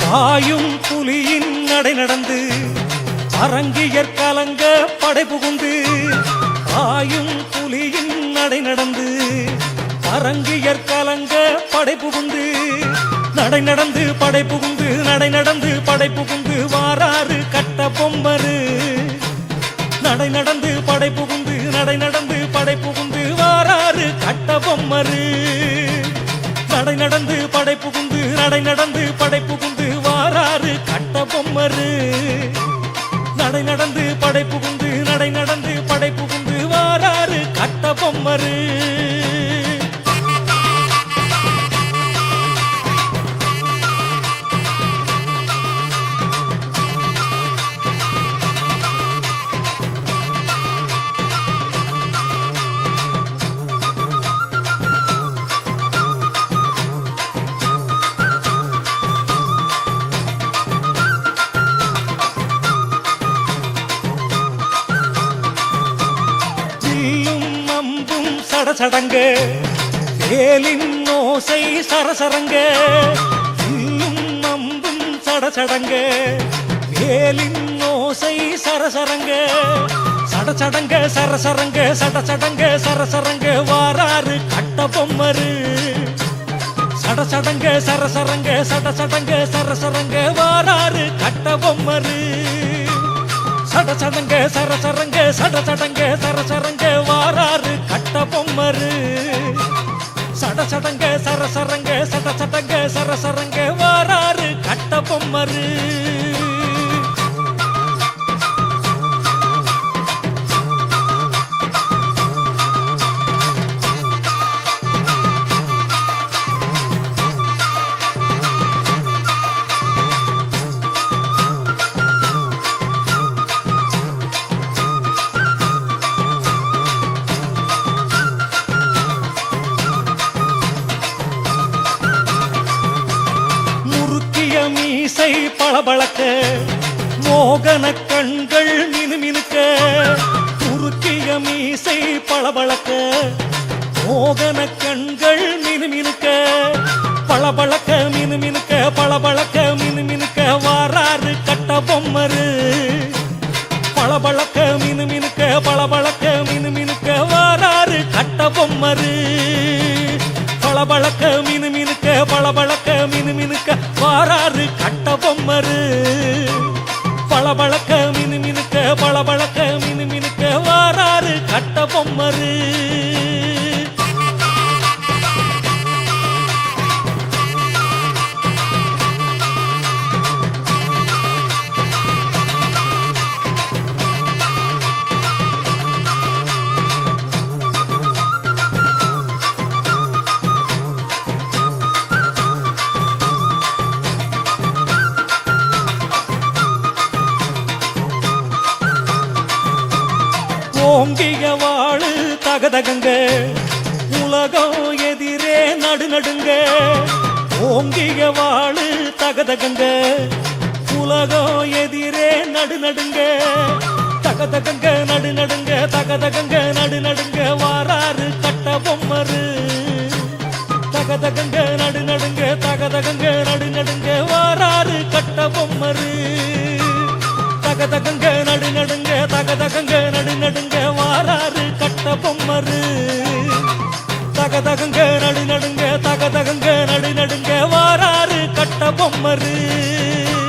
பாயும் புலியின் நடை நடந்து அரங்கியற் கலங்க படை புகுந்து பாயும் புலியின் நடை நடந்து அரங்கியற் கலங்க படை புகுந்து நடை நடந்து படை புகுந்து நடை நடந்து படை புகுந்து வாராறு கட்ட பொம்மரு நடை நடந்து படை புகுந்து நடை நடந்து படை புகுந்து வாராறு கட்ட பொம்மரு நடை நடந்து படை புகுந்து நடை நடந்து படை புகுந்து வாராறு கட்ட பொம்மரு நடை நடந்து படை புகுந்து நடை நடந்து படை புகுந்து வாராறு கட்ட பொம்மரு சடசடங்க வேலின் ஓசை சரசரங்க வில்லும் அம்பும் சடசடங்க வேலின் ஓசை சரசரங்க சடசடங்க சரசரங்க சடசடங்க சரசரங்க வாராறு கட்ட பொம்மரு சடசடங்க சரசரங்க சடசடங்க சரசரங்க வாராறு கட்ட பொம்மரு சடசடங்க சரசரங்க சடசடங்க சரசரங்க வாராறு கட்ட பொம்மரு சடசடங்க சரசரங்க சடசடங்க சரசரங்க வாராறு கட்ட பொம்மரு மீசை பளபளக்க மோகன கண்கள் மினுமினுக்க குறுக்கிய மீசை பளபளக்க மோகன கண்கள் மினுமினுக்க பளபளக்க மினுமினுக்க பளபளக்க மினுமினுக்க வாராறு கட்ட பொம்மரு பளபளக்க மினுமினுக்க பளபளக்க மினுமினுக்க வாராறு கட்ட பொம்மரு பளபளக்க மினுமினுக்க பளபளக்க மினுமினுக்க வாராறு கட்ட பொம்மரு பளபளக்க மினுமினுக்க பளபளக்க மினுமினுக்க வாராறு கட்ட பொம்மரு ஓங்கிய வாழு தகதகங்க உலகம் எதிரே நடுநடுங்க ஓங்கிய வாழு தகதகங்க உலகம் எதிரே நடுநடுங்க தகதகங்க நடுநடுங்க தகதகங்க நடுநடுங்க வாராறு கட்ட பொம்மரு தகதகங்க நடுநடுங்க தகதகங்க நடுநடுங்க வாராறு கட்ட பொம்மரு தகதகங்க நடுநடுங்க தகதகங்க நடுநடுங்க வாராறு கட்ட பொம்மரு தகதகங்க நடுநடுங்க தகதகங்க நடுநடுங்க வாராறு கட்ட பொம்மரு